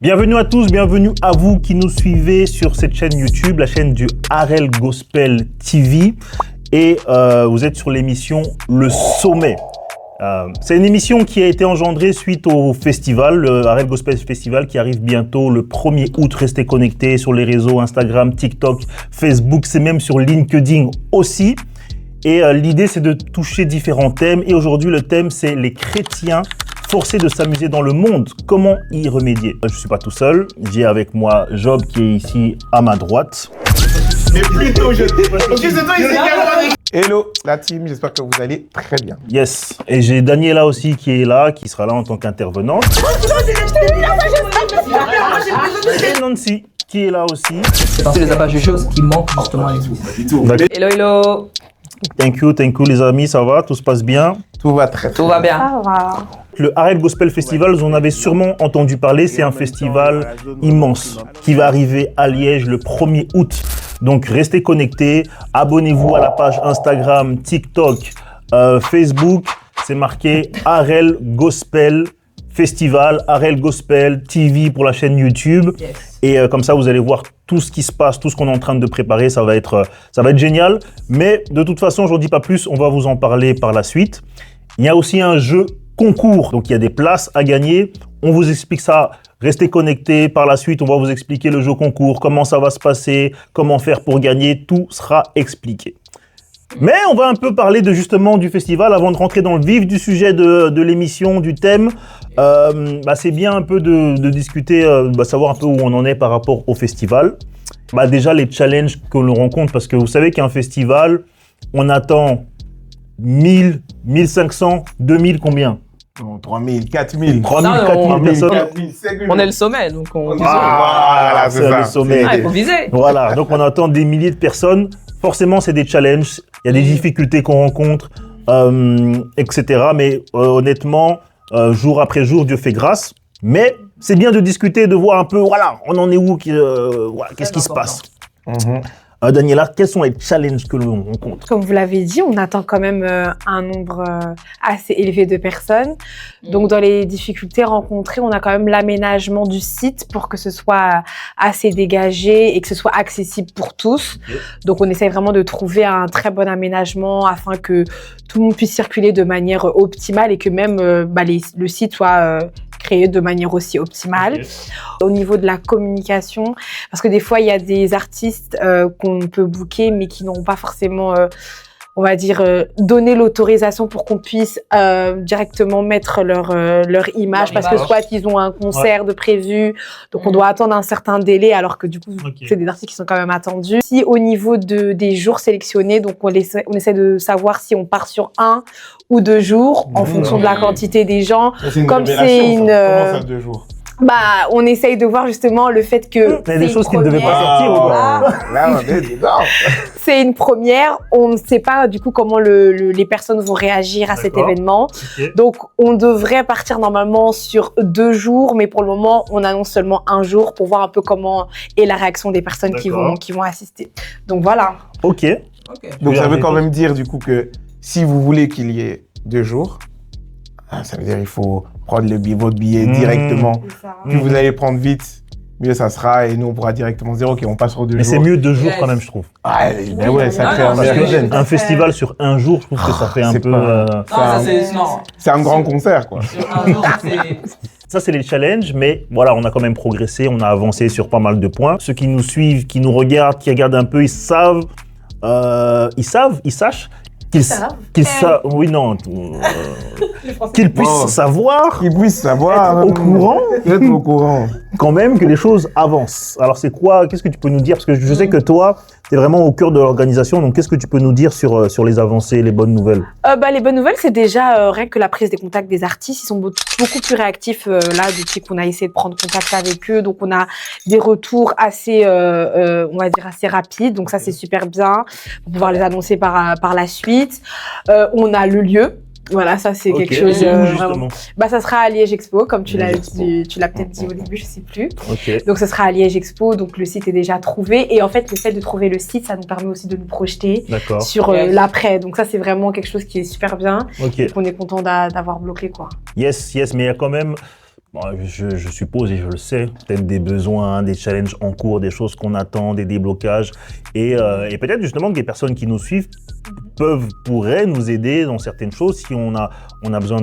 Bienvenue à tous, bienvenue à vous qui nous suivez sur cette chaîne YouTube, la chaîne du Harel Gospel TV. Et vous êtes sur l'émission Le Sommet. C'est une émission qui a été engendrée suite au festival, le Harel Gospel Festival, qui arrive bientôt le 1er août. Restez connectés sur les réseaux Instagram, TikTok, Facebook, c'est même sur LinkedIn aussi. Et l'idée, c'est de toucher différents thèmes. Et aujourd'hui, le thème, c'est les chrétiens forcés de s'amuser dans le monde. Comment y remédier? Je ne suis pas tout seul. J'ai avec moi Job qui est ici à ma droite. Mais plutôt, je... Ok, c'est toi, il s'est calmé. Hello, la team, j'espère que vous allez très bien. Yes. Et j'ai Daniela aussi qui est là, qui sera là en tant qu'intervenante. Et Nancy qui est là aussi. C'est parce que les abat choses qui manquent justement à l'émission. Hello, hello. Thank you les amis, ça va? Tout se passe bien? Tout va très bien. Tout va bien. Ça va. Le Harel Gospel Festival, vous en avez sûrement entendu parler, c'est un festival immense qui va arriver à Liège le 1er août. Donc restez connectés, abonnez-vous à la page Instagram, TikTok, Facebook, c'est marqué Harel Gospel Festival, Harel Gospel TV pour la chaîne YouTube. Yes. Et comme ça, vous allez voir tout ce qui se passe, tout ce qu'on est en train de préparer, ça va être génial. Mais de toute façon, je ne dis pas plus, on va vous en parler par la suite. Il y a aussi un jeu concours, donc il y a des places à gagner. On vous explique ça, restez connectés. Par la suite, on va vous expliquer le jeu concours, comment ça va se passer, comment faire pour gagner, tout sera expliqué. Mais on va un peu parler justement du festival avant de rentrer dans le vif du sujet de l'émission, du thème. C'est bien un peu de discuter, savoir un peu où on en est par rapport au festival. Déjà les challenges que l'on rencontre, parce que vous savez qu'un festival, on attend 1000, 1500, 2000, combien? 3000, 4000. 3000, Non, 4000 personnes. 4000, 5000. On est le sommet, donc on vise. Voilà, c'est ça. le sommet. Il faut viser. Voilà, donc on attend des milliers de personnes. Forcément, c'est des challenges, il y a des difficultés qu'on rencontre, etc. Mais honnêtement, jour après jour, Dieu fait grâce. Mais c'est bien de discuter, de voir un peu, voilà, on en est où, qu'est-ce qui se passe. Daniela, quels sont les challenges que l'on rencontre? Comme vous l'avez dit, on attend quand même un nombre assez élevé de personnes. Donc, dans les difficultés rencontrées, on a quand même l'aménagement du site pour que ce soit assez dégagé et que ce soit accessible pour tous. Donc, on essaie vraiment de trouver un très bon aménagement afin que tout le monde puisse circuler de manière optimale et que même le site soit créé de manière aussi optimale. Au niveau de la communication, parce que des fois, il y a des artistes qu'on peut booker, mais qui n'auront pas forcément, on va dire, donné l'autorisation pour qu'on puisse directement mettre leur image, parce que soit ils ont un concert de prévu, donc on doit attendre un certain délai, alors que du coup, c'est des artistes qui sont quand même attendus. Si au niveau des jours sélectionnés, donc on essaie de savoir si on part sur 1 ou 2 jours, en fonction de la quantité des gens. Comme c'est une... Comment ça, 2 jours? On essaye de voir justement le fait que il y a des choses qui ne devaient pas sortir ou quoi? Là, on est dedans. C'est une première, on ne sait pas du coup comment les personnes vont réagir à cet événement. Okay. Donc on devrait partir normalement sur 2 jours, mais pour le moment on annonce seulement 1 jour pour voir un peu comment est la réaction des personnes qui vont assister. Donc voilà. Ok. Donc ça veut quand même dire du coup que si vous voulez qu'il y ait 2 jours, ça veut dire qu'il faut prendre votre billet directement. Plus vous allez prendre vite, mieux ça sera et nous on pourra directement se dire ok, on passe sur 2 jours. Mais c'est mieux 2 jours quand même, je trouve. Ah, mais ouais, ça crée un meilleur Un festival sur 1 jour, je trouve que ça fait un peu... C'est un grand concert, quoi. Ça, c'est les challenges, mais voilà, on a quand même progressé, on a avancé sur pas mal de points. Ceux qui nous suivent, qui nous regardent, qui regardent un peu, ils sachent qu'ils puissent savoir, être au courant quand même que les choses avancent. Alors c'est quoi, qu'est-ce que tu peux nous dire? Parce que je sais que toi, tu es vraiment au cœur de l'organisation, donc qu'est-ce que tu peux nous dire sur les avancées, les bonnes nouvelles? Les bonnes nouvelles, c'est déjà rien que la prise des contacts des artistes. Ils sont beaucoup plus réactifs là depuis qu'on a essayé de prendre contact avec eux. Donc on a des retours assez, on va dire assez rapides. Donc ça c'est super bien pour pouvoir les annoncer par la suite. On a le lieu. Voilà, ça c'est quelque chose vraiment. Ça sera à Liège Expo, comme tu l'as peut-être dit au début, je sais plus. Donc ça sera à Liège Expo, donc le site est déjà trouvé et en fait le fait de trouver le site, ça nous permet aussi de nous projeter sur l'après. Donc ça c'est vraiment quelque chose qui est super bien. Et qu'on est content d'avoir bloqué quoi. Yes, mais il y a quand même Je suppose et je le sais, peut-être des besoins, des challenges en cours, des choses qu'on attend, des déblocages. Et peut-être justement que des personnes qui nous suivent pourraient nous aider dans certaines choses si on a besoin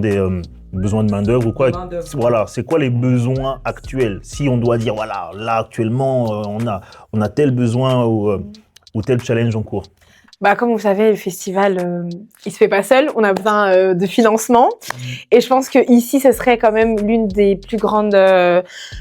besoin de main-d'œuvre ou quoi. Voilà, c'est quoi les besoins actuels? Si on doit dire, voilà, là actuellement, on a tel besoin ou tel challenge en cours. Bah, comme vous savez, le festival, il se fait pas seul. On a besoin de financement. Et je pense que ici, ce serait quand même l'une des plus grandes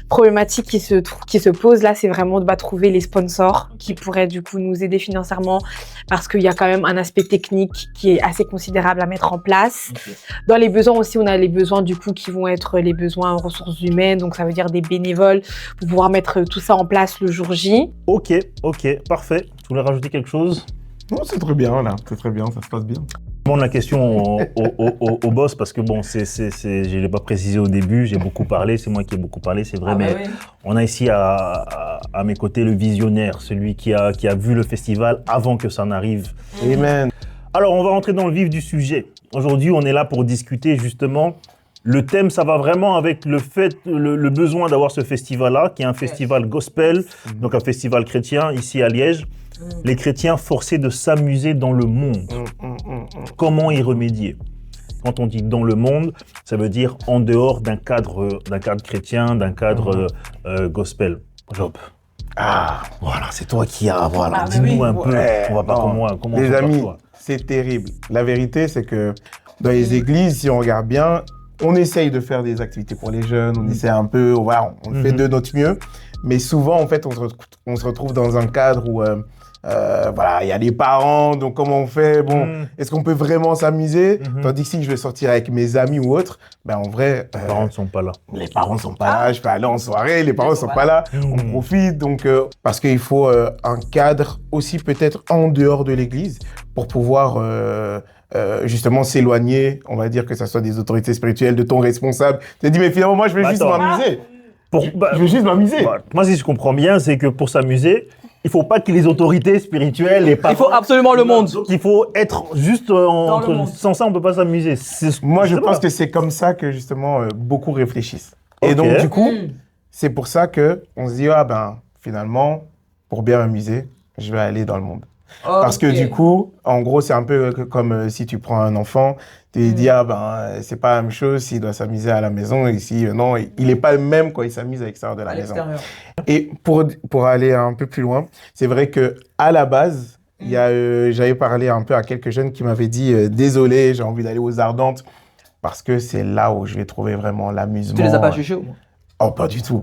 problématiques qui se posent. Là, c'est vraiment de trouver les sponsors qui pourraient du coup nous aider financièrement, parce qu'il y a quand même un aspect technique qui est assez considérable à mettre en place. Okay. Dans les besoins aussi, on a les besoins du coup qui vont être les besoins en ressources humaines. Donc, ça veut dire des bénévoles pour pouvoir mettre tout ça en place le jour J. Ok, parfait. Tu voulais rajouter quelque chose? Non, c'est très bien, là. C'est très bien, ça se passe bien. Je demande la question au boss parce que bon, je l'ai pas précisé au début, j'ai beaucoup parlé, c'est moi qui ai beaucoup parlé, c'est vrai, mais oui. On a ici à mes côtés le visionnaire, celui qui a vu le festival avant que ça n'arrive. Amen. Alors, on va rentrer dans le vif du sujet. Aujourd'hui, on est là pour discuter justement. Le thème, ça va vraiment avec le besoin d'avoir ce festival-là, qui est un festival gospel, donc un festival chrétien ici à Liège. Les chrétiens forcés de s'amuser dans le monde. Comment y remédier? Quand on dit dans le monde, ça veut dire en dehors d'un cadre chrétien, d'un cadre gospel. Job. Ah, voilà, c'est toi qui as. Voilà, dis-nous un peu. On va pas comment. Les amis, c'est terrible. La vérité, c'est que dans les églises, si on regarde bien, on essaye de faire des activités pour les jeunes. On essaie un peu, voilà, on fait de notre mieux. Mais souvent, en fait, on se retrouve dans un cadre où voilà, il y a les parents, donc comment on fait? Bon, est-ce qu'on peut vraiment s'amuser? Tandis que si je vais sortir avec mes amis ou autres, ben en vrai, les parents ne sont pas là. Les parents ne sont pas là. Je peux aller en soirée, les parents ne sont pas là. On profite, donc parce qu'il faut un cadre aussi peut-être en dehors de l'église pour pouvoir justement s'éloigner, on va dire que ça soit des autorités spirituelles, de ton responsable. Tu te dis mais finalement moi je vais juste m'amuser. Je vais juste m'amuser. Moi si je comprends bien, c'est que pour s'amuser, il faut pas que les autorités spirituelles et pas. Il faut absolument le monde. Il faut être juste sans ça on peut pas s'amuser. Moi je pense que c'est comme ça que justement beaucoup réfléchissent. Et donc du coup, c'est pour ça que on se dit finalement pour bien m'amuser, je vais aller dans le monde. Parce que du coup, en gros, c'est un peu comme si tu prends un enfant, tu dis c'est pas la même chose s'il doit s'amuser à la maison et si non, il est pas le même quand il s'amuse à l'extérieur de la maison. Et pour aller un peu plus loin, c'est vrai que à la base, j'avais parlé un peu à quelques jeunes qui m'avaient dit désolé, j'ai envie d'aller aux Ardentes parce que c'est là où je vais trouver vraiment l'amusement. Tu les as pas jugés? Oh, pas du tout.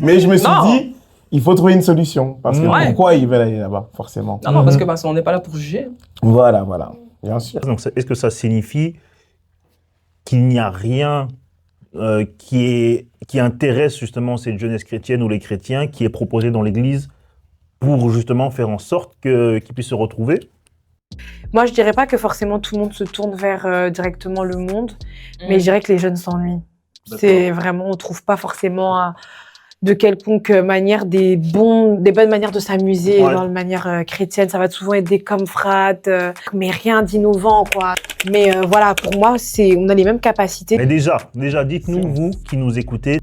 Mais je me suis dit il faut trouver une solution. Parce que pourquoi ils veulent aller là-bas, forcément? Non, parce que on n'est pas là pour juger. Voilà. Bien sûr. Donc, est-ce que ça signifie qu'il n'y a rien qui intéresse justement cette jeunesse chrétienne ou les chrétiens qui est proposé dans l'Église pour justement faire en sorte qu'ils puissent se retrouver? Moi, je dirais pas que forcément tout le monde se tourne vers directement le monde, mais je dirais que les jeunes s'ennuient. C'est vraiment, on trouve pas forcément de quelconque manière des bonnes manières de s'amuser dans la manière chrétienne. Ça va souvent être des confrates, mais rien d'innovant, quoi. Mais voilà, pour moi, on a les mêmes capacités. Mais déjà, dites-nous, vous qui nous écoutez,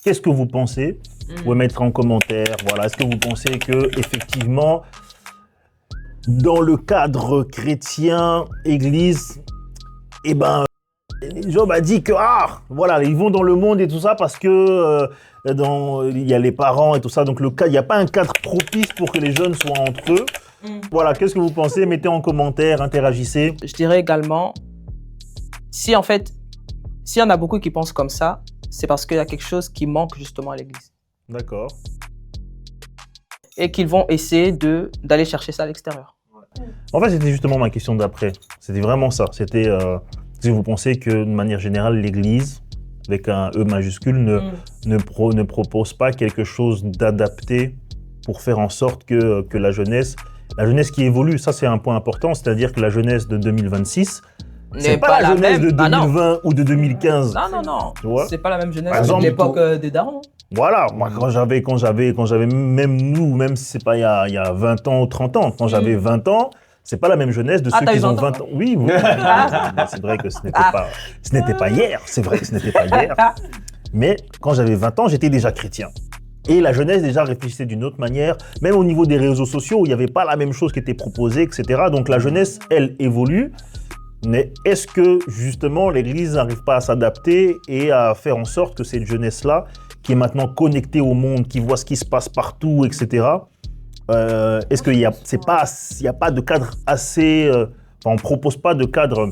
qu'est-ce que vous pensez? Vous pouvez mettre en commentaire, voilà. Est-ce que vous pensez que, effectivement, dans le cadre chrétien, église, Job a dit que, voilà, ils vont dans le monde et tout ça parce que il y a les parents et tout ça. Donc, il n'y a pas un cadre propice pour que les jeunes soient entre eux. Voilà, qu'est-ce que vous pensez? Mettez en commentaire, interagissez. Je dirais également, si en fait, s'il y en a beaucoup qui pensent comme ça, c'est parce qu'il y a quelque chose qui manque justement à l'église. D'accord. Et qu'ils vont essayer d'aller chercher ça à l'extérieur. En fait, c'était justement ma question d'après. C'était vraiment ça. C'était... si vous pensez que, de manière générale, l'Église, avec un E majuscule, ne propose pas quelque chose d'adapté pour faire en sorte que la jeunesse qui évolue, ça c'est un point important, c'est-à-dire que la jeunesse de 2026, c'est pas la jeunesse de 2020 ou de 2015. Non. Tu vois? C'est pas la même jeunesse de l'époque des darons. Voilà, moi quand j'avais même si c'est pas il y a 20 ans ou 30 ans, quand j'avais 20 ans, c'est pas la même jeunesse de ceux qui ont 20 ans. Oui. C'est vrai que ce n'était pas hier. C'est vrai que ce n'était pas hier. Mais quand j'avais 20 ans, j'étais déjà chrétien. Et la jeunesse déjà réfléchissait d'une autre manière, même au niveau des réseaux sociaux où il n'y avait pas la même chose qui était proposée, etc. Donc la jeunesse, elle, évolue. Mais est-ce que justement l'Église n'arrive pas à s'adapter et à faire en sorte que cette jeunesse-là, qui est maintenant connectée au monde, qui voit ce qui se passe partout, etc., est-ce qu'il n'y a pas de cadre assez... on ne propose pas de cadre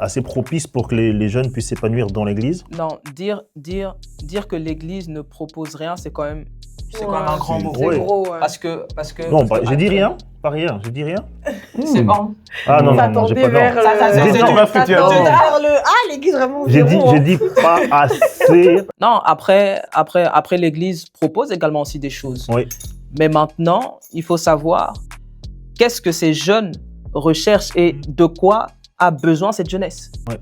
assez propice pour que les jeunes puissent s'épanouir dans l'Église? Non, dire que l'Église ne propose rien, c'est quand même un grand mot. C'est gros. Parce que Non, j'ai dit rien. Pas rien, j'ai dit rien. C'est bon. Ah non, j'ai pas vers non. J'ai dit, le... ce que tu as dit. vers le... Ah, l'église vraiment J'ai zéro. dit pas assez. Non, après l'Église propose également aussi des choses. Oui. Mais maintenant, il faut savoir qu'est-ce que ces jeunes recherchent et de quoi a besoin cette jeunesse. Ouais.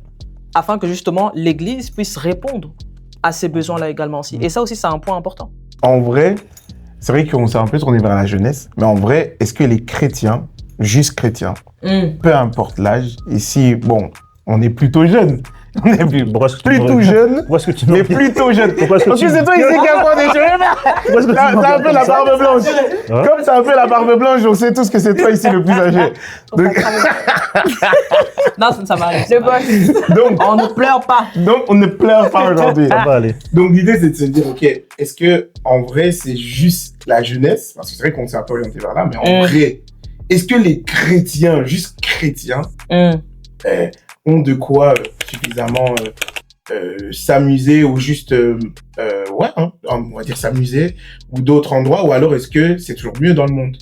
Afin que justement l'Église puisse répondre à ces besoins-là également aussi. Et ça aussi, c'est un point important. En vrai, c'est vrai qu'on s'est un peu tourné vers la jeunesse, mais en vrai, est-ce que les chrétiens, juste chrétiens, peu importe l'âge, ici, bon, on est plutôt jeunes. On est plutôt jeunes, Pourquoi est-ce que tu mais plutôt jeunes. Pourquoi est-ce que Parce que c'est toi ici qui a pas des cheveux. C'est un peu la barbe blanche. Comme c'est un peu la barbe blanche, on sait tous que c'est toi ici le plus âgé. Donc, Non, ça va aller. Le boss. donc, On ne pleure pas. on ne pleure pas aujourd'hui. Ça va aller. Donc l'idée c'est de se dire, ok, est-ce que en vrai c'est juste la jeunesse, parce que c'est vrai qu'on s'est un peu orienté vers là, mais en vrai, est-ce que les chrétiens, juste chrétiens, ont de quoi suffisamment s'amuser ou juste, on va dire s'amuser, ou d'autres endroits, ou alors est-ce que c'est toujours mieux dans le monde?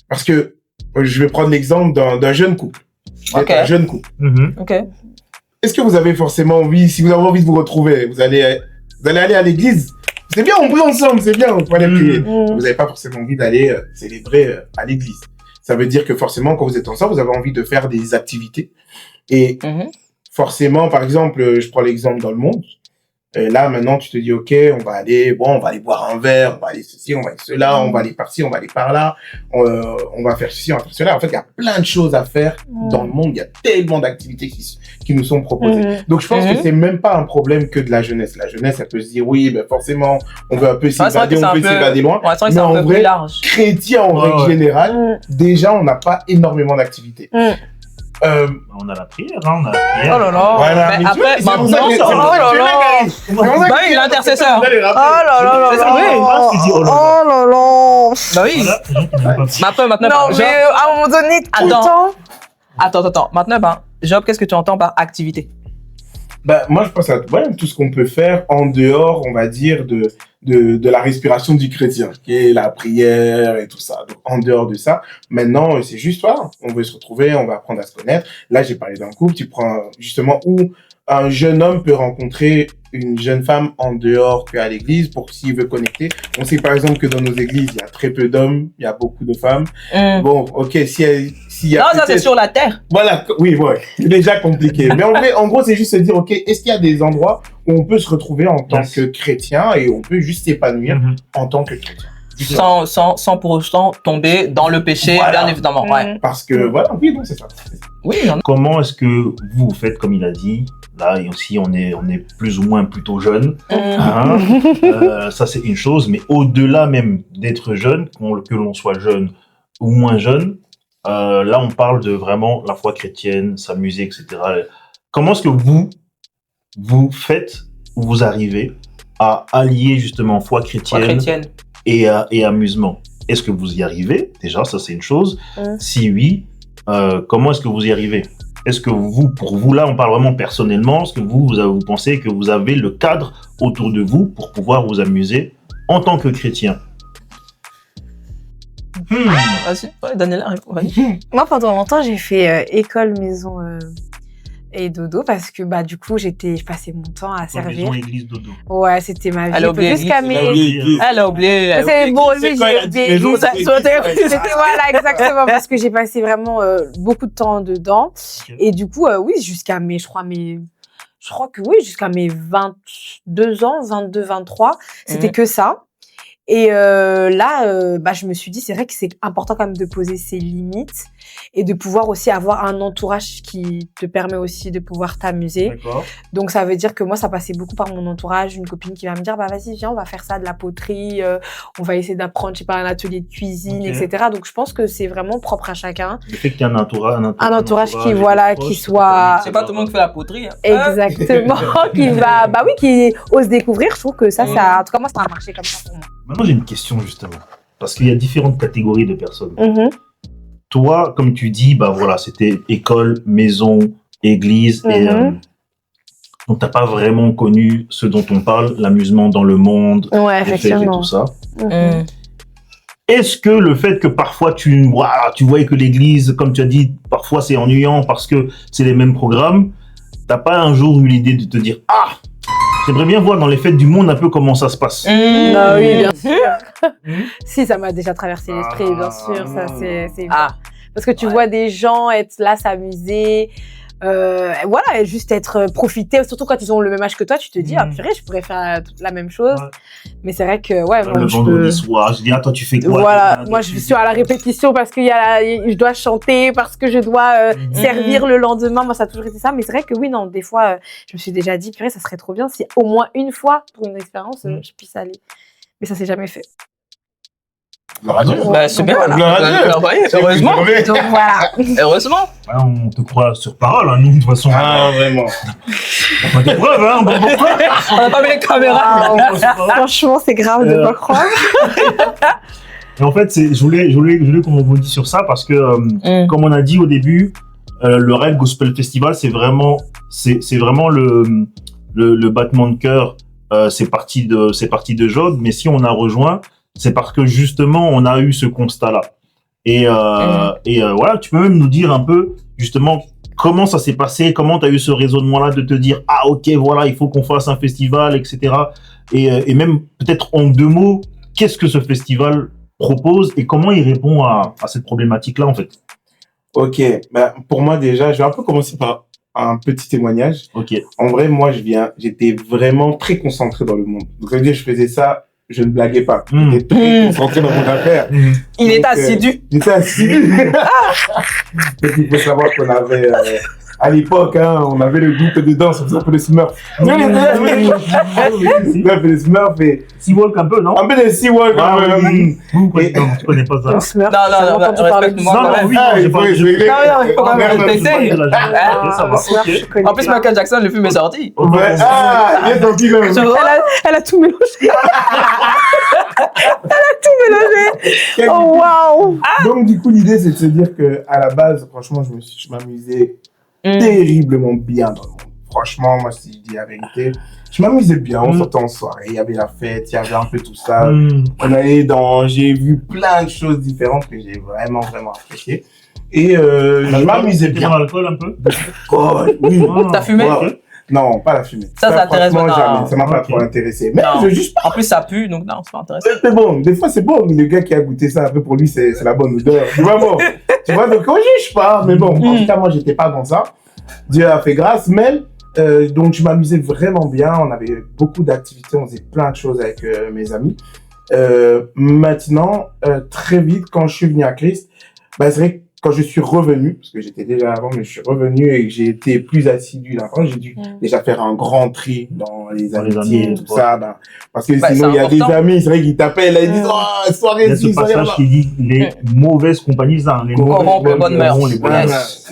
Parce que je vais prendre l'exemple d'un jeune couple. Ok. Un jeune couple. Ok. Est-ce que vous avez forcément envie, si vous avez envie de vous retrouver, vous allez aller à l'église? C'est bien, on prie ensemble, c'est bien, on peut aller prier. Vous n'avez pas forcément envie d'aller célébrer à l'église. Ça veut dire que forcément, quand vous êtes ensemble, vous avez envie de faire des activités. Et forcément, par exemple, je prends l'exemple dans le monde. Là, maintenant, tu te dis, OK, on va aller boire un verre, on va aller ceci, on va aller cela, on va aller par-ci, on va aller par-là, on va faire ceci, on va faire cela. En fait, il y a plein de choses à faire dans le monde. Il y a tellement d'activités qui nous sont proposées. Donc, je pense que c'est même pas un problème que de la jeunesse. La jeunesse, elle peut se dire, oui, ben, forcément, on veut un peu s'évader, on peut s'évader loin. Ouais, c'est vrai que Mais c'est un en peu vrai, plus large. chrétien, en règle générale, déjà, on n'a pas énormément d'activités. On a la prière, hein, on a la prière. Oh là là. Voilà, Mais mais tu vois, après, c'est pour ça maintenant, que- oh là là. C'est pour ça que- Bah oui, l'intercesseur. Vous allez rappeler. Oh là là là C'est là. vrai, hein, ce qu'il dit, oh là là. Oh là là. Bah oui. Voilà, les gens qui n'aiment pas. Mais après, maintenant, Non, Job- mais à un moment donné, tout le Attends. temps. Attends. Maintenant, Job, qu'est-ce que tu entends par activité? Bah, moi, je pense à tout ce qu'on peut faire en dehors, on va dire, de la respiration du chrétien, qui est la prière et tout ça. Donc, en dehors de ça, maintenant, c'est juste, voilà, on veut se retrouver, on va apprendre à se connaître. Là, j'ai parlé d'un couple, tu prends justement où un jeune homme peut rencontrer une jeune femme en dehors qu'à l'église pour s'il veut connecter. On sait par exemple que dans nos églises, il y a très peu d'hommes, il y a beaucoup de femmes. Bon, ok, s'il y a Non, ça c'est peut-être- sur la terre. Voilà, oui, ouais, c'est déjà compliqué. Mais en gros, c'est juste se dire, ok, est-ce qu'il y a des endroits où on peut se retrouver en tant que chrétien et on peut juste s'épanouir en tant que chrétien? Sans pour autant tomber dans le péché, Voilà. bien évidemment. Ouais. Parce que, voilà, oui, non, c'est ça. Oui, il y en a. Comment est-ce que vous faites, comme il a dit, là, et aussi on est plus ou moins plutôt jeune, hein, ça c'est une chose, mais au-delà même d'être jeune, que l'on soit jeune ou moins jeune, là on parle de vraiment la foi chrétienne, s'amuser, etc. Comment est-ce que vous faites, ou vous arrivez à allier justement foi Foi chrétienne, chrétienne. et amusement? Est-ce que vous y arrivez? Déjà, ça c'est une chose. Si oui, comment est-ce que vous y arrivez? Est-ce que pour vous, là, on parle vraiment personnellement, est-ce que vous pensez que vous avez le cadre autour de vous pour pouvoir vous amuser en tant que chrétien? Vas-y, ouais, Daniela, réponds. Vas-y. Moi, pendant longtemps, j'ai fait école, maison et dodo parce que bah du coup, je passais mon temps à servir. Maison, église, dodo. Ouais, c'était ma vie. Elle a oublié Jusqu'à l'église, mes... Elle a oublié. C'est bon, oui, C'est quand elle a dit j'ai maison, oublié. c'est- C'était voilà, exactement, parce que j'ai passé vraiment beaucoup de temps dedans. Ok. Et du coup, oui, jusqu'à mes, je crois que oui, jusqu'à mes 22 ans, 22, 23, c'était que ça. Et là, je me suis dit, c'est vrai que c'est important quand même de poser ses limites et de pouvoir aussi avoir un entourage qui te permet aussi de pouvoir t'amuser. D'accord. Donc, ça veut dire que moi, ça passait beaucoup par mon entourage. Une copine qui va me dire, vas-y, viens, on va faire ça, de la poterie. On va essayer d'apprendre, je sais pas, un atelier de cuisine, etc. Donc, je pense que c'est vraiment propre à chacun. Le fait qu'il y ait un entourage Qui, voilà, qui soit... C'est pas tout le monde qui fait la poterie. Hein. Exactement. Qui ose découvrir. Je trouve que ça, en tout cas, moi, ça a marché comme ça pour moi. Maintenant, j'ai une question justement. Parce qu'il y a différentes catégories de personnes. Mm-hmm. Toi, comme tu dis, c'était école, maison, église. Mm-hmm. Donc, t'as pas vraiment connu ce dont on parle, l'amusement dans le monde, ouais, les fêtes et tout ça. Mm-hmm. Est-ce que le fait que parfois tu voyais que l'église, comme tu as dit, parfois c'est ennuyant parce que c'est les mêmes programmes, t'as pas un jour eu l'idée de te dire « Ah, j'aimerais bien voir dans les fêtes du monde un peu comment ça se passe. Ah oui, bien sûr. Si, ça m'a déjà traversé l'esprit, bien sûr. Ça, c'est parce que tu vois des gens être là, s'amuser, et juste profiter. Surtout quand ils ont le même âge que toi, tu te dis, ah purée, je pourrais faire toute la même chose. Ouais. Mais c'est vrai que, le vendredi soir, je dis, toi, tu fais quoi? Voilà, moi, je suis à la répétition parce que je dois chanter, parce que je dois servir le lendemain. Moi, ça a toujours été ça. Mais c'est vrai que oui, non, des fois, je me suis déjà dit, purée, ça serait trop bien si au moins une fois, pour une expérience, je puisse aller. Mais ça s'est jamais fait. C'est bien, heureusement. Donc voilà. Heureusement. On te croit sur parole, nous, de toute façon. Ah, vraiment. On n'a pas de preuves, On n'a pas mis les caméras. Franchement, c'est grave de pas croire. Et en fait, je voulais qu'on rebondisse sur ça parce que, comme on a dit au début, le Red Gospel Festival, c'est vraiment le battement de cœur. C'est parti de Jode, mais si on a rejoint, c'est parce que justement on a eu ce constat-là. Et voilà, tu peux même nous dire un peu justement comment ça s'est passé, comment tu as eu ce raisonnement-là de te dire ah ok voilà il faut qu'on fasse un festival, etc. Et même peut-être en 2 mots, qu'est-ce que ce festival propose et comment il répond à cette problématique-là en fait. Ok, pour moi déjà, je vais un peu commencer par un petit témoignage. Ok. En vrai, moi j'étais vraiment très concentré dans le monde. Donc ça veut dire je faisais ça. Je ne blaguais pas. J'étais très concentré dans mon affaire. Il est assidu. J'étais assidu. Il faut savoir qu'on avait, à l'époque, on avait le groupe de danse, on faisait un peu de Smurf. On avait des Smurfs et... Seawalk un peu, non? Un peu de Seawalk. Non, tu connais pas ça. Non, respecte-moi. Oui, En plus, Michael Jackson, le film est sorti. Ouais, il est sorti quand même. Elle a tout mélangé. Oh, waouh! Donc, du coup, l'idée, c'est de se dire que à la base, franchement, je m'amusais terriblement bien dans le monde. Franchement, moi, si je dis la vérité, je m'amusais bien. On sortait en soirée, il y avait la fête, il y avait un peu tout ça. J'ai vu plein de choses différentes que j'ai vraiment, vraiment appréciées. Et je m'amusais bien. Dans l'alcool un peu? Oui. T'as fumé? Non, pas la fumée. Ça intéresse jamais. pas. Ça m'a pas trop intéressé. Mais je juge pas. En plus, ça pue, donc non, c'est pas intéressant. C'est bon. Des fois, c'est bon. Mais le gars qui a goûté ça, après, pour lui, c'est la bonne odeur. Tu vois, bon. Tu vois, donc on juge pas. Mais bon, en tout cas, moi, j'étais pas dans ça. Dieu a fait grâce. Mais, donc, je m'amusais vraiment bien. On avait beaucoup d'activités. On faisait plein de choses avec mes amis. Maintenant, très vite, quand je suis venu à Christ, c'est vrai que quand je suis revenu, parce que j'étais déjà avant, mais je suis revenu et que j'ai été plus assidu d'avant, j'ai dû déjà faire un grand tri dans les amitiés, tout ça. Parce que sinon, il y a des amis, c'est vrai qu'ils t'appellent et ils disent « Oh, soirée ici, soirée là ». Il y a ce passage qui dit les mauvaises compagnies, les mauvaises bonnes mœurs.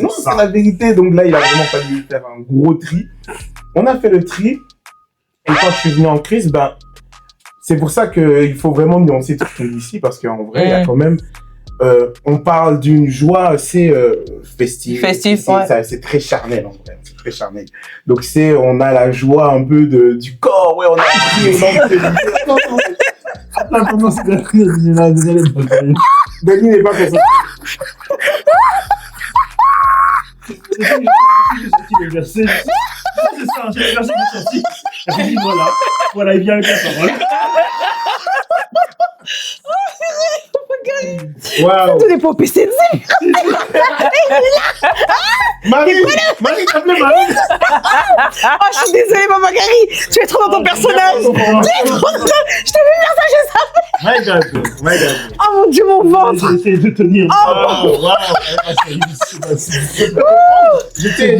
Non, c'est la vérité. Donc là, il a vraiment fallu faire un gros tri. On a fait le tri. Et quand je suis venu en crise, c'est pour ça qu'il faut vraiment nuancer tout ce qu'on dit ici, parce qu'en vrai, il y a quand même... on parle d'une joie assez festive. C'est très charnel en vrai, c'est très charnel. Donc on a la joie un peu du corps, on a Attends, c'est Dani n'est pas fait ça. C'est ça, j'ai le verset qui est sorti. J'ai dit voilà, il vient avec la parole. Waouh! Tout n'est pas au PCC. Marie, t'appelais Marie. Oh, je suis désolée, Maman Gary. Tu es trop dans ton personnage. Tu es trop dans... Je t'ai vu faire ça, je savais. My God. Oh mon Dieu, mon ventre. J'ai essayé de tenir. J'étais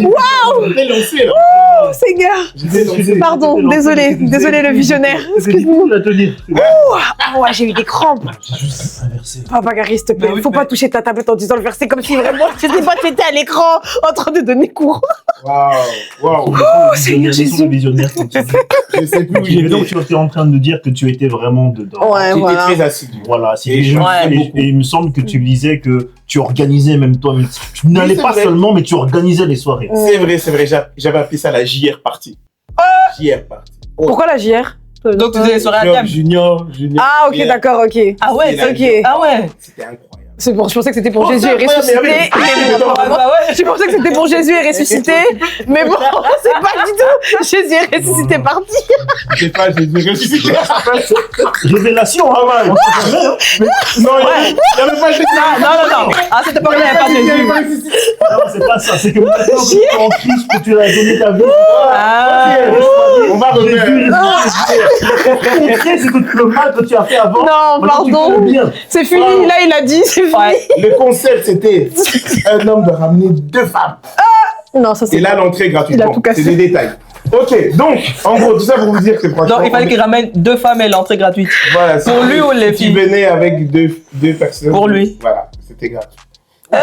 lancé là. Oh, Seigneur. Pardon, désolé le visionnaire. Excuse-moi. La tenir. Ah ouais, j'ai eu des crampes. J'ai juste inversé. Papa Gary, s'il te plaît, faut pas toucher ta tablette en disant le verset comme si vraiment tu sais pas, tu étais à l'écran en train de donner cours. Waouh. Oh, Seigneur Jésus. Jésus. Visionnaire, comme tu dis. Je sais plus où Mais j'étais. donc tu étais en train de dire que tu étais vraiment dedans. Ouais, J'étais voilà. très assidu. Voilà, Et je Ouais. faisais beaucoup. et il me semble que tu disais que tu organisais même toi, mais tu n'allais c'est pas vrai. seulement, mais tu organisais les soirées. C'est vrai. J'avais appelé ça la JR party. JR party. Pourquoi la JR? Donc, tu faisais les soirées à Diam. Junior. Ah, ok, JR. d'accord, ok. Ah ouais, C'est ok. Ah ouais. C'était incroyable. C'est bon, je pensais que c'était pour Oh, Jésus c'est et ressuscité. incroyable, mais Mais bon, Ah bah ouais. je pensais que c'était pour Jésus et ressuscité. Mais bon, c'est pas du tout. Jésus est ressuscité parti. Je sais pas, j'ai ressuscité. Révélation, hein, ouais. Non, il y avait pas Jésus. Non. Ah, c'était pas vrai, il n'y avait pas Jésus. Non, c'est pas ça, c'est que maintenant que tu es en Christ, que tu as donné ta vie, Ah. On va revenir. c'est tout le mal que tu as fait avant. Non, Maintenant, tu fais pardon. le bien. C'est fini, là il a dit, c'est fini. Ouais. Le concept, c'était un homme de ramener 2 femmes. Non, ça c'est. Et là, l'entrée est gratuite. Il a Bon, tout cassé. c'est des détails. Ok, donc, en gros, tout ça pour vous dire que franchement. Donc, il fallait qu'il ramène 2 femmes et l'entrée gratuite. Voilà, Pour lui ou les Tu filles? venais avec deux personnes. Pour lui. Voilà, c'était gratuit.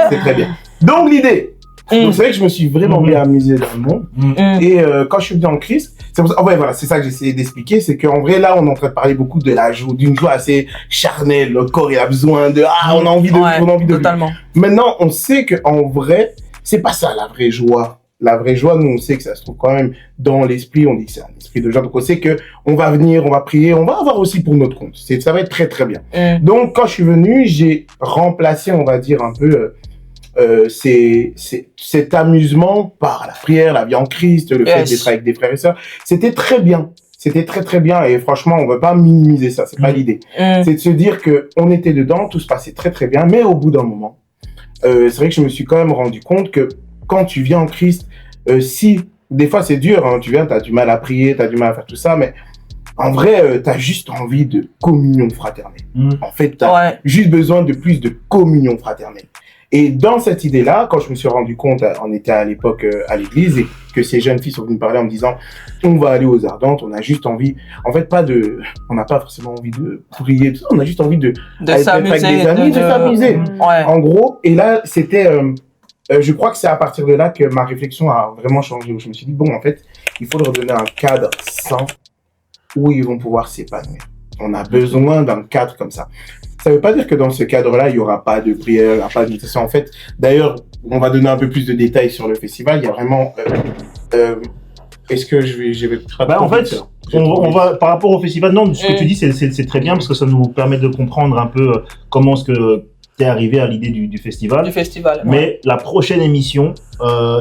C'est très bien. Donc, l'idée. Mm. Donc, c'est vrai que je me suis vraiment bien amusé dans le monde. Et quand je suis venu en Christ, c'est pour ça, ouais, voilà, c'est ça que j'essayais d'expliquer, c'est qu'en vrai, là, on est en train de parler beaucoup de la joie, d'une joie assez charnelle. Le corps, il a besoin de, on a envie de, Ouais, on a envie de. totalement. Maintenant, on sait qu'en vrai, c'est pas ça la vraie joie. La vraie joie, nous, on sait que ça se trouve quand même dans l'esprit. On dit que c'est un esprit de joie. Donc, on sait que on va venir, on va prier, on va avoir aussi pour notre compte. Ça va être très, très bien. Donc, quand je suis venu, j'ai remplacé, on va dire, un peu cet amusement par la prière, la vie en Christ, le fait d'être avec des frères et sœurs. C'était très bien. C'était très, très bien. Et franchement, on ne veut pas minimiser ça. C'est pas l'idée. C'est de se dire que on était dedans, tout se passait très, très bien. Mais au bout d'un moment, c'est vrai que je me suis quand même rendu compte que quand tu viens en Christ, si des fois c'est dur, hein, tu viens, tu as du mal à prier, tu as du mal à faire tout ça, mais en vrai, tu as juste envie de communion fraternelle. En fait, tu as juste besoin de plus de communion fraternelle. Et dans cette idée-là, quand je me suis rendu compte, on était à l'époque à l'église, et que ces jeunes filles sont venues me parler en me disant, on va aller aux Ardentes, on a juste envie, en fait, on n'a pas forcément envie de prier, tout ça, on a juste envie de s'amuser, avec des amis, de s'amuser. Ouais. En gros, et là, c'était, je crois que c'est à partir de là que ma réflexion a vraiment changé, où je me suis dit, bon, en fait, il faut leur donner un cadre sain où ils vont pouvoir s'épanouir. On a besoin d'un cadre comme ça. Ça ne veut pas dire que dans ce cadre-là, il n'y aura pas de prière, il n'y aura pas de méditation. En fait, d'ailleurs, on va donner un peu plus de détails sur le festival. Il y a vraiment... est-ce que je vais En fait, on va, par rapport au festival, non, ce que tu dis, c'est très bien parce que ça nous permet de comprendre un peu comment est-ce que tu es arrivé à l'idée du festival. Du festival. Mais la prochaine émission,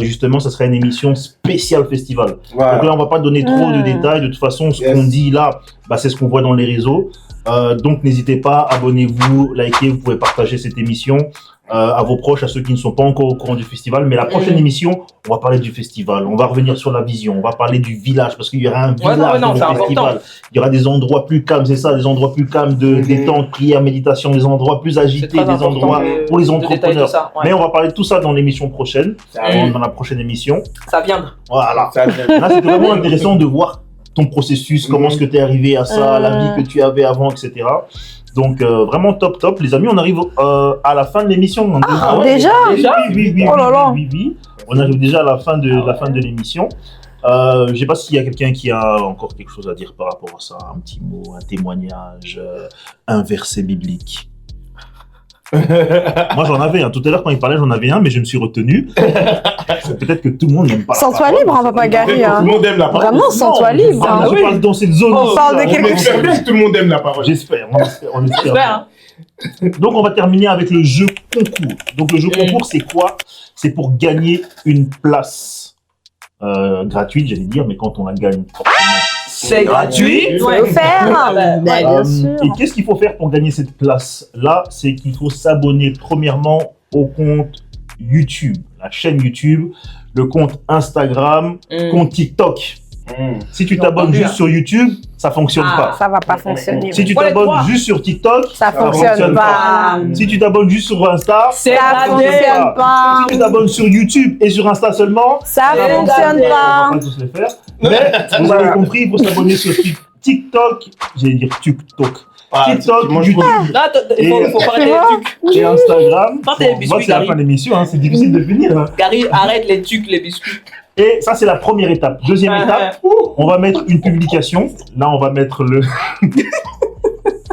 justement, ça sera une émission spéciale festival. Voilà. Donc là, on va pas donner trop de détails. De toute façon, ce qu'on dit là, c'est ce qu'on voit dans les réseaux. Donc, n'hésitez pas, abonnez-vous, likez, vous pouvez partager cette émission à vos proches, à ceux qui ne sont pas encore au courant du festival. Mais la prochaine émission, on va parler du festival. On va revenir sur la vision. On va parler du village parce qu'il y aura un village dans le festival. Il y aura des endroits plus calmes, c'est ça, des endroits plus calmes de détente, prière, méditation, des endroits plus agités, des endroits pour les entrepreneurs. Ça, Mais on va parler de tout ça dans l'émission prochaine, dans la prochaine émission. Ça viendra. Voilà. Là, c'est vraiment intéressant de voir ton processus, comment est-ce que tu es arrivé à ça, la vie que tu avais avant, etc. Donc, vraiment top. Les amis, on arrive à la fin de l'émission. Déjà Oui. Oh là là. Oui. On arrive déjà à la fin de l'émission. Je ne sais pas s'il y a quelqu'un qui a encore quelque chose à dire par rapport à ça, un petit mot, un témoignage, un verset biblique. Moi j'en avais un, tout à l'heure quand il parlait j'en avais un mais je me suis retenu. Peut-être que tout le monde n'aime pas Sens-toi libre, hein, Papa Gary. Tout le monde aime la parole. Vraiment, sens-toi libre. Ah, hein. je parle dans cette zone. On parle de On quelque espère bien que tout le monde aime la parole. J'espère, on espère. J'espère, hein. Donc on va terminer avec le jeu concours. Donc le jeu concours c'est quoi? C'est pour gagner une place gratuite, j'allais dire, mais quand on la gagne forcément. C'est gratuit. C'est offert. Bien sûr. Et qu'est-ce qu'il faut faire pour gagner cette place-là? C'est qu'il faut s'abonner premièrement au compte YouTube, la chaîne YouTube, le compte Instagram, compte TikTok. Si tu t'abonnes juste sur YouTube, ça fonctionne pas. Ça va pas fonctionner. Si tu Faut les t'abonnes trois. juste sur TikTok, Ça fonctionne pas. Si tu t'abonnes juste sur Insta, C'est Ça la fonctionne pas. si tu t'abonnes sur YouTube et sur Insta seulement, Ça C'est fonctionne la- pas. on va pas tous les faire. Mais vous avez compris, il faut s'abonner sur TikTok, j'allais dire TikTok, TikTok, moi, YouTube Là, il faut parler des trucs. et Instagram. Toi, t'es Bon, biscuits, moi, c'est la Gary. fin de l'émission, hein, c'est difficile de finir. Hein. Gary, arrête les trucs, les biscuits. Et ça, c'est la première étape. Deuxième étape, on va mettre une publication. Là, on va mettre le...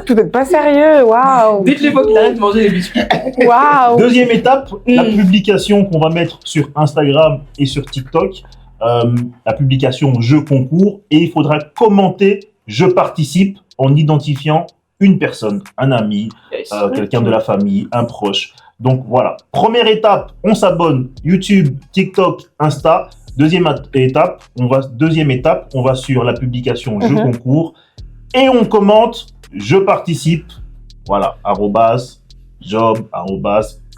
Vous n'êtes pas sérieux, waouh. Dites-lui faut qu'il arrête de manger les biscuits. Waouh. Deuxième étape, la publication qu'on va mettre sur Instagram et sur TikTok. La publication « Je concours » et il faudra commenter « Je participe » en identifiant une personne, un ami, Yes. quelqu'un de la famille, un proche. Donc voilà, première étape, on s'abonne YouTube, TikTok, Insta. Deuxième étape, on va sur la publication « Je concours » et on commente « Je participe ». Voilà, @job,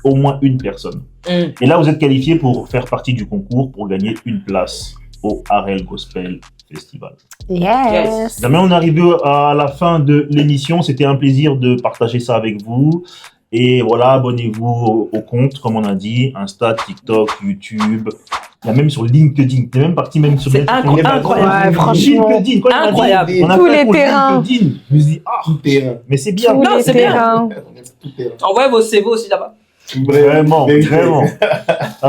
au moins une personne. Et là, vous êtes qualifié pour faire partie du concours pour gagner une place au Harel Gospel Festival. Yes. Jamais on est arrivé à la fin de l'émission. C'était un plaisir de partager ça avec vous. Et voilà, abonnez-vous au compte, comme on a dit, Insta, TikTok, YouTube. Il y a même sur LinkedIn. T'es même parti même sur C'est incroyable. Ouais, franchement. LinkedIn. Quand on a dit- Incroyable. on a Tous fait les pour terrains. LinkedIn. Je me dis, ah, mais c'est bien. Tous Non, les c'est bien. terrains. Envoyez vos CV aussi là-bas. Vraiment, vraiment.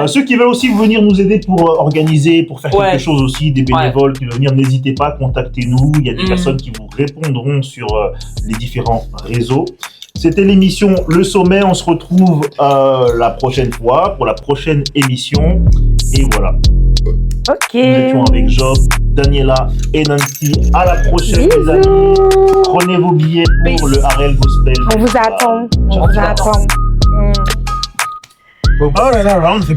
Ceux qui veulent aussi venir nous aider pour organiser, pour faire Ouais. quelque chose aussi, des bénévoles qui veulent venir, n'hésitez pas, contactez-nous. Il y a des personnes qui vous répondront sur les différents réseaux. C'était l'émission Le Sommet. On se retrouve la prochaine fois pour la prochaine émission. Et voilà. Ok. Nous étions avec Job, Daniela et Nancy. À la prochaine, les amis. Bisous. Prenez vos billets pour le Harel Gospel. On vous attend. On vous attend. Oh là là, on fait